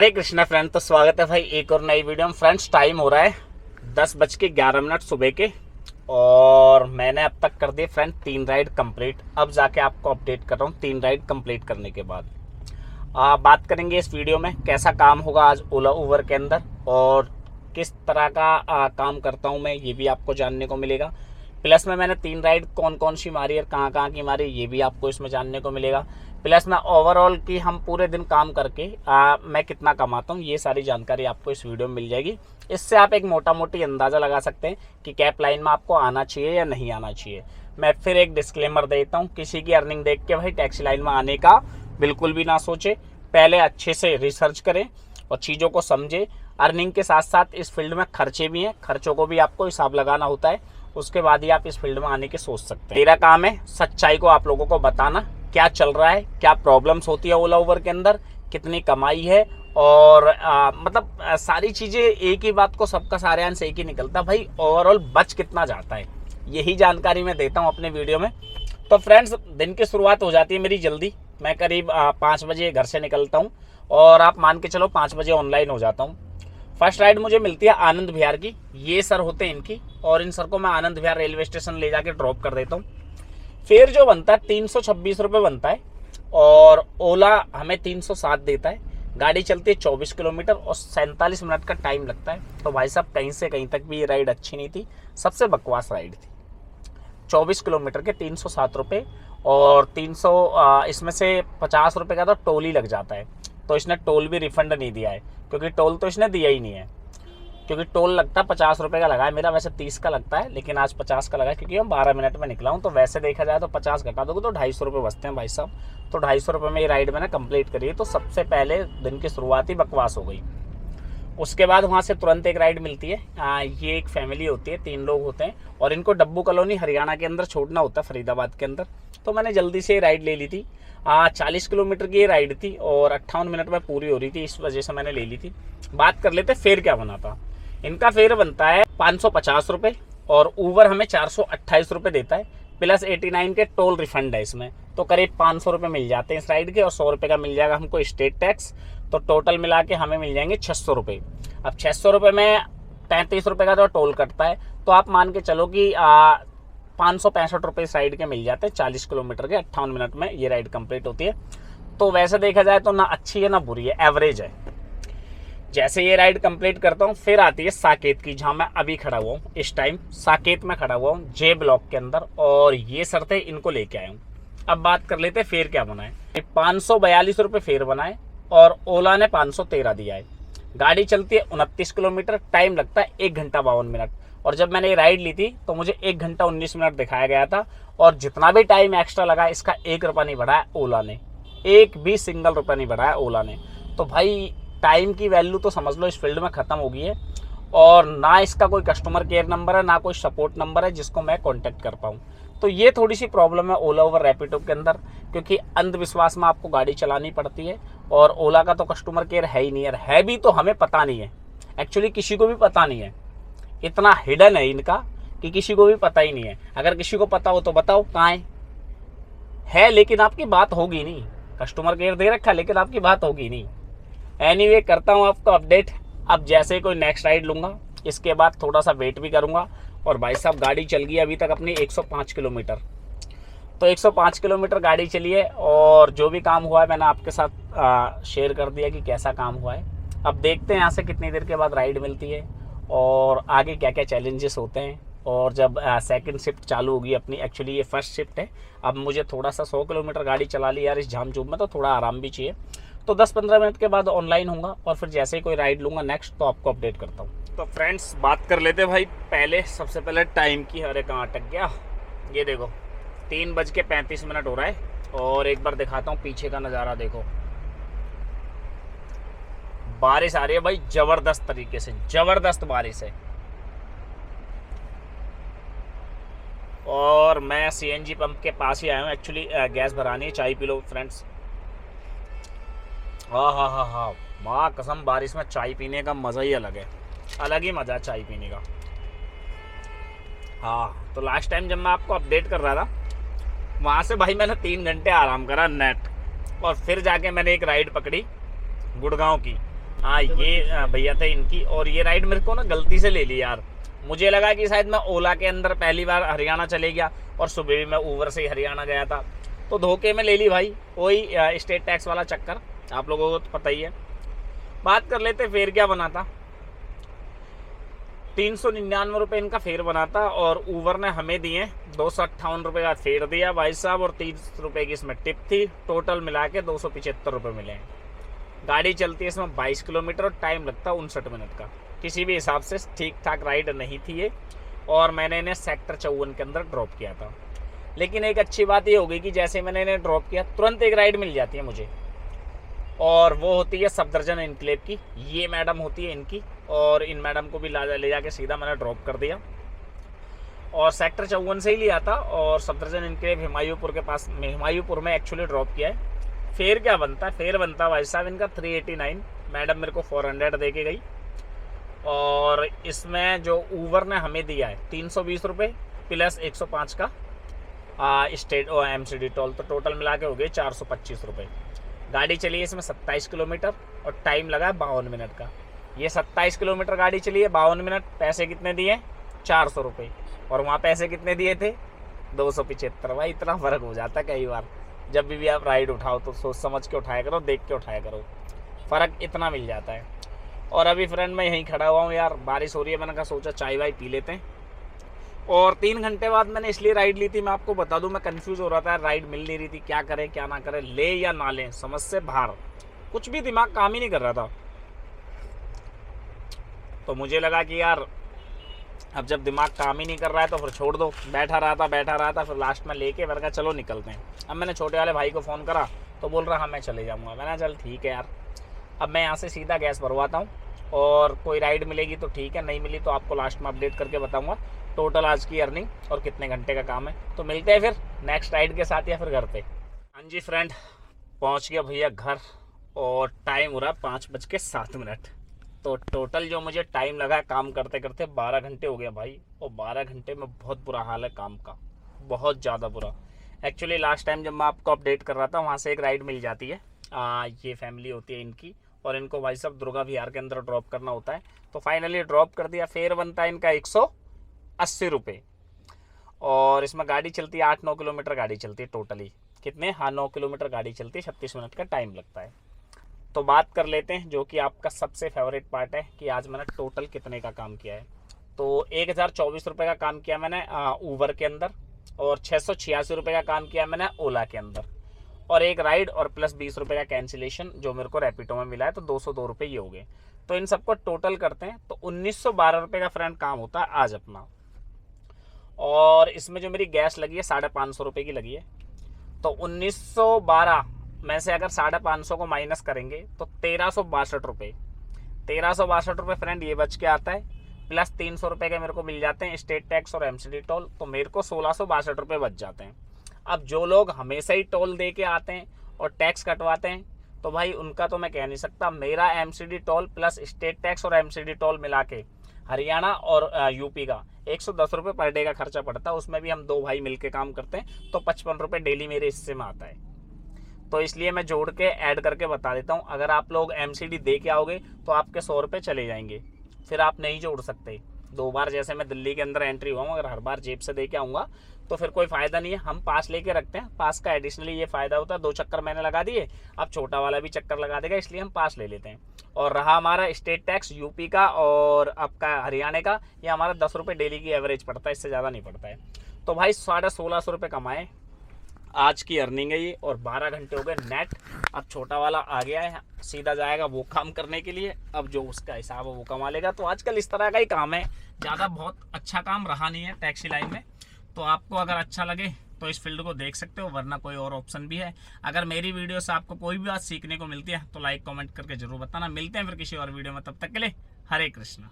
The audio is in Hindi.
हरे कृष्णा फ्रेंड, तो स्वागत है भाई एक और नई वीडियो में। फ्रेंड्स, टाइम हो रहा है 10:11 सुबह के और मैंने अब तक कर दिए फ्रेंड 3 राइड कंप्लीट। अब जाके आपको अपडेट कर रहा हूँ 3 राइड कंप्लीट करने के बाद। बात करेंगे इस वीडियो में कैसा काम होगा आज ओला उबर के अंदर और किस तरह का काम करता हूँ मैं, ये भी आपको जानने को मिलेगा। प्लस में मैंने 3 राइड कौन कौन सी मारी और कहाँ कहाँ की मारी, ये भी आपको इसमें जानने को मिलेगा। प्लस में ओवरऑल की हम पूरे दिन काम करके मैं कितना कमाता हूँ, ये सारी जानकारी आपको इस वीडियो में मिल जाएगी। इससे आप एक मोटा मोटी अंदाज़ा लगा सकते हैं कि कैप लाइन में आपको आना चाहिए या नहीं आना चाहिए। मैं फिर एक डिस्क्लेमर देता हूँ, किसी की अर्निंग देख के भाई टैक्सी लाइन में आने का बिल्कुल भी ना सोचे। पहले अच्छे से रिसर्च करें और चीज़ों को समझें। अर्निंग के साथ साथ इस फील्ड में खर्चे भी हैं, खर्चों को भी आपको हिसाब लगाना होता है, उसके बाद ही आप इस फील्ड में आने की सोच सकते हैं। मेरा काम है सच्चाई को आप लोगों को बताना, क्या चल रहा है, क्या प्रॉब्लम्स होती है ओला उबर के अंदर, कितनी कमाई है और सारी चीज़ें। एक ही बात को सबका सारे अंश एक ही निकलता भाई, ओवरऑल बच कितना जाता है, यही जानकारी मैं देता हूँ अपने वीडियो में। तो फ्रेंड्स, दिन की शुरुआत हो जाती है मेरी जल्दी। मैं करीब 5 बजे घर से निकलता हूँ और आप मान के चलो 5 बजे ऑनलाइन हो जाता हूँ। फर्स्ट राइड मुझे मिलती है आनंद विहार की, ये सर होते हैं इनकी, और इन सर को मैं आनंद विहार रेलवे स्टेशन ले जाके ड्रॉप कर देता हूँ। फेयर जो बनता है 326 रुपये बनता है और ओला हमें 307 देता है। गाड़ी चलती है 24 किलोमीटर और 47 मिनट का टाइम लगता है। तो भाई साहब, कहीं से कहीं तक भी ये राइड अच्छी नहीं थी, सबसे बकवास राइड थी। 24 किलोमीटर के 307 रुपये और 300 इसमें से 50 रुपये का तो टोल ही लग जाता है। तो इसने टोल भी रिफंड नहीं दिया है, क्योंकि टोल तो इसने दिया ही नहीं है। क्योंकि टोल लगता है 50 रुपये का लगा है, मेरा वैसे 30 का लगता है, लेकिन आज 50 का लगा है क्योंकि हम 12 मिनट में निकला हूँ। तो वैसे देखा जाए तो 50 घटा दोगे तो 250 रुपये बचते हैं भाई साहब। तो 250 रुपये में ये राइड मैंने कंप्लीट करी है। तो सबसे पहले दिन की शुरुआत ही बकवास हो गई। उसके बाद वहाँ से तुरंत एक राइड मिलती है। ये एक फैमिली होती है, 3 लोग होते हैं और इनको डब्बू कॉलोनी हरियाणा के अंदर छोड़ना होता है, फरीदाबाद के अंदर। तो मैंने जल्दी से राइड ले ली थी। 40 किलोमीटर की ये राइड थी और 58 मिनट में पूरी हो रही थी, इस वजह से मैंने ले ली थी। बात कर लेते फेयर क्या बना था। इनका फेयर बनता है 550 रुपये और ऊबर हमें 428 रुपये देता है, प्लस 89 के टोल रिफंड है इसमें। तो करीब 500 रुपये मिल जाते हैं इस राइड के और 100 रुपये का मिल जाएगा हमको स्टेट टैक्स। तो टोटल मिला के हमें मिल जाएंगे 600 रुपये। अब 600 रुपये में 33 रुपये का तो टोल कटता है, तो आप मान के चलो कि 565 रुपये इस राइड के मिल जाते हैं। 40 किलोमीटर के 58 मिनट में ये राइड कंप्लीट होती है। तो वैसे देखा जाए तो ना अच्छी है ना बुरी है, एवरेज है। जैसे ये राइड कंप्लीट करता हूँ फिर आती है साकेत की, जहाँ मैं अभी खड़ा हुआ हूँ। इस टाइम साकेत में खड़ा हुआ हूँ जे ब्लॉक के अंदर और ये सर थे, इनको लेके आया हूँ। अब बात कर लेते हैं फेयर क्या बनाए। 542 रुपये फेयर बनाए और ओला ने 513 दिया है। गाड़ी चलती है 29 किलोमीटर, टाइम लगता है 1 घंटा 52 मिनट। और जब मैंने ये राइड ली थी तो मुझे 1 घंटा 19 मिनट दिखाया गया था और जितना भी टाइम एक्स्ट्रा लगा इसका 1 रुपया नहीं बढ़ाया ओला ने, एक भी सिंगल रुपया नहीं बढ़ाया ओला ने। तो भाई टाइम की वैल्यू तो समझ लो इस फील्ड में ख़त्म हो गई है और ना इसका कोई कस्टमर केयर नंबर है, ना कोई सपोर्ट नंबर है जिसको मैं कांटेक्ट कर पाऊँ। तो ये थोड़ी सी प्रॉब्लम है ओला उबर रैपिडो के अंदर, क्योंकि अंधविश्वास में आपको गाड़ी चलानी पड़ती है और ओला का तो कस्टमर केयर है ही नहीं है। है भी तो हमें पता नहीं है, एक्चुअली किसी को भी पता नहीं है। इतना हिडन है इनका कि किसी को भी पता ही नहीं है। अगर किसी को पता हो तो बताओ कहाँ है, लेकिन आपकी बात होगी नहीं। कस्टमर केयर दे रखा है लेकिन आपकी बात होगी नहीं। एनीवे, करता हूँ आपको अपडेट। अब जैसे कोई नेक्स्ट राइड लूँगा इसके बाद थोड़ा सा वेट भी करूँगा। और भाई साहब, गाड़ी चल गई अभी तक अपनी 105 किलोमीटर। तो 105 किलोमीटर गाड़ी चली है और जो भी काम हुआ है मैंने आपके साथ शेयर कर दिया कि कैसा काम हुआ है। अब देखते हैं यहाँ से कितनी देर के बाद राइड मिलती है और आगे क्या क्या चैलेंजेस होते हैं। और जब सेकंड शिफ्ट चालू होगी अपनी, एक्चुअली ये फर्स्ट शिफ्ट है। अब मुझे थोड़ा सा 100 किलोमीटर गाड़ी चला ली यार इस झाम झूम में, तो थोड़ा आराम भी चाहिए। तो 10-15 मिनट के बाद ऑनलाइन होऊंगा और फिर जैसे ही कोई राइड लूँगा नेक्स्ट तो आपको अपडेट करता हूँ। तो फ्रेंड्स, बात कर लेते भाई पहले, सबसे पहले टाइम की। अरे कहाँ अटक गया, ये देखो 3:35 हो रहा है और एक बार दिखाता हूँ पीछे का नज़ारा। देखो बारिश आ रही है भाई, ज़बरदस्त तरीके से, ज़बरदस्त बारिश है। और मैं सीएनजी पंप के पास ही आया हूँ, एक्चुअली गैस भरानी है। चाय पी लो फ्रेंड्स। हाँ, माँ कसम, बारिश में चाय पीने का मज़ा ही अलग है, अलग ही मज़ा है चाय पीने का। हाँ, तो लास्ट टाइम जब मैं आपको अपडेट कर रहा था वहाँ से भाई मैंने 3 घंटे आराम करा नेट, और फिर जाके मैंने एक राइड पकड़ी गुड़गांव की। हाँ ये भैया थे इनकी, और ये राइड मेरे को ना गलती से ले ली यार। मुझे लगा कि शायद मैं ओला के अंदर पहली बार हरियाणा चले गया, और सुबह भी मैं ऊबर से ही हरियाणा गया था, तो धोखे में ले ली भाई। वही स्टेट टैक्स वाला चक्कर, आप लोगों को तो पता ही है। बात कर लेते फेयर क्या बना था। 399 रुपये इनका फेयर बना था, और ऊबर ने हमें दिए 258 रुपये का फेयर दिया भाई साहब, और 30 रुपये की इसमें टिप थी। टोटल मिला के 275 रुपये मिले हैं। गाड़ी चलती है इसमें 22 किलोमीटर, और टाइम लगता है 59 मिनट का। किसी भी हिसाब से ठीक ठाक राइड नहीं थी ये, और मैंने इन्हें सेक्टर 54 के अंदर ड्रॉप किया था। लेकिन एक अच्छी बात ये हो गई कि जैसे मैंने इन्हें ड्रॉप किया तुरंत एक राइड मिल जाती है मुझे, और वो होती है सफदरजंग एनक्लेव की। ये मैडम होती है इनकी, और इन मैडम को भी ले जाके सीधा मैंने ड्रॉप कर दिया, और सेक्टर 54 से ही लिया था, और सफदरजंग एनक्लेव हिमायूपुर के पास, हिमायूपुर में एक्चुअली ड्रॉप किया है। फेयर क्या बनता है, फेयर बनता है भाई साहब इनका 389। मैडम मेरे को 400 दे के गई, और इसमें जो ऊबर ने हमें दिया है 320 रुपये प्लस 105 का स्टेट और MCD टोल, तो टोटल मिला के हो गए 425 रुपये। गाड़ी चली है इसमें 27 किलोमीटर, और टाइम लगा है 52 मिनट का। ये 27 किलोमीटर गाड़ी चली है, 52 मिनट। पैसे कितने दिए, 400 रुपये, और वहाँ पैसे कितने दिए थे, 275। भाई इतना फ़र्क हो जाता है कई बार। जब भी आप राइड उठाओ तो सोच समझ के उठाया करो, देख के उठाया करो, फ़र्क इतना मिल जाता है। और अभी फ्रेंड मैं यहीं खड़ा हुआ हूँ यार, बारिश हो रही है, मैंने कहा सोचा चाय वाय पी लेते हैं। और 3 घंटे बाद मैंने इसलिए राइड ली थी, मैं आपको बता दूं, मैं कंफ्यूज हो रहा था, राइड मिल नहीं रही थी, क्या करें क्या ना करें, ले या ना लें, समझ से बाहर, कुछ भी दिमाग काम ही नहीं कर रहा था। तो मुझे लगा कि यार अब जब दिमाग काम ही नहीं कर रहा है तो फिर छोड़ दो। बैठा रहा था, फिर लास्ट में लेके मैंने कहा चलो निकलते हैं। अब मैंने छोटे वाले भाई को फ़ोन करा तो बोल रहा हाँ मैं चले जाऊँगा। मैंने चल ठीक है यार, अब मैं यहाँ से सीधा गैस भरवाता हूँ, और कोई राइड मिलेगी तो ठीक है, नहीं मिली तो आपको लास्ट में अपडेट करके बताऊँगा टोटल आज की अर्निंग और कितने घंटे का काम है। तो मिलते हैं फिर नेक्स्ट राइड के साथ या फिर घर पे। हाँ जी फ्रेंड, पहुँच गया भैया घर, और टाइम हो रहा है 5:07। तो टोटल जो मुझे टाइम लगा काम करते करते 12 घंटे हो गया भाई, और 12 घंटे में बहुत बुरा हाल है काम का, बहुत ज़्यादा बुरा। एक्चुअली लास्ट टाइम जब मैं आपको अपडेट कर रहा था वहाँ से एक राइड मिल जाती है, ये फैमिली होती है इनकी, और इनको भाई साहब दुर्गा विहार के अंदर ड्रॉप करना होता है। तो फाइनली ड्रॉप कर दिया। फेयर बनता है इनका 180 रुपये, और इसमें गाड़ी चलती है 8-9 किलोमीटर गाड़ी चलती है टोटली। कितने, हाँ 9 किलोमीटर गाड़ी चलती है, 36 मिनट का टाइम लगता है। तो बात कर लेते हैं जो कि आपका सबसे फेवरेट पार्ट है कि आज मैंने टोटल कितने का काम किया है। तो 1024 रुपये का काम किया मैंने ऊबर के अंदर, और 686 रुपये का काम किया मैंने ओला के अंदर, और एक राइड और प्लस 20 रुपये का कैंसिलेशन जो मेरे को रैपिडो में मिला है, तो 202 रुपये ये हो गए। तो इन सबको टोटल करते हैं तो 1912 रुपये का फ्रेंड काम होता है आज अपना। और इसमें जो मेरी गैस लगी है 550 रुपये की लगी है, तो 1912 में से अगर 550 को माइनस करेंगे तो 1362 रुपये, 1362 रुपये फ्रेंड ये बच के आता है। प्लस 300 रुपये के मेरे को मिल जाते हैं स्टेट टैक्स और MCD टोल, तो मेरे को 1662 रुपये बच जाते हैं। अब जो लोग हमेशा ही टोल दे के आते हैं और टैक्स कटवाते हैं, तो भाई उनका तो मैं कह नहीं सकता। मेरा MCD toll plus state tax और MCD टोल मिला के हरियाणा और यूपी का 110 रुपये पर डे का खर्चा पड़ता है। उसमें भी हम 2 भाई मिल के काम करते हैं, तो 55 रुपये डेली मेरे हिस्से में आता है। तो इसलिए मैं जोड़ के ऐड करके बता देता हूँ। अगर आप लोग MCD दे के आओगे तो आपके 100 रुपये चले जाएंगे, फिर आप नहीं जोड़ सकते। 2 बार जैसे मैं दिल्ली के अंदर एंट्री हुआ हूँ, अगर हर बार जेब से दे के आऊँगा तो फिर कोई फ़ायदा नहीं है। हम पास लेके रखते हैं, पास का एडिशनली ये फ़ायदा होता है। 2 चक्कर मैंने लगा दिए, अब छोटा वाला भी चक्कर लगा देगा, इसलिए हम पास ले लेते हैं। और रहा हमारा स्टेट टैक्स यूपी का और आपका हरियाणा का, ये हमारा 10 रुपये डेली की एवरेज पड़ता है, इससे ज़्यादा नहीं पड़ता है। तो भाई 1650 रुपये कमाए, आज की अर्निंग है ये, और 12 घंटे हो गए नेट। अब छोटा वाला आ गया है, सीधा जाएगा वो काम करने के लिए, अब जो उसका हिसाब है वो कमा लेगा। तो आजकल इस तरह का ही काम है, ज़्यादा बहुत अच्छा काम रहा नहीं है टैक्सी लाइन में। तो आपको अगर अच्छा लगे तो इस फील्ड को देख सकते हो, वरना कोई और ऑप्शन भी है। अगर मेरी वीडियो से आपको कोई भी बात सीखने को मिलती है तो लाइक कमेंट करके जरूर बताना। मिलते हैं फिर किसी और वीडियो में, तब तक के लिए हरे कृष्णा।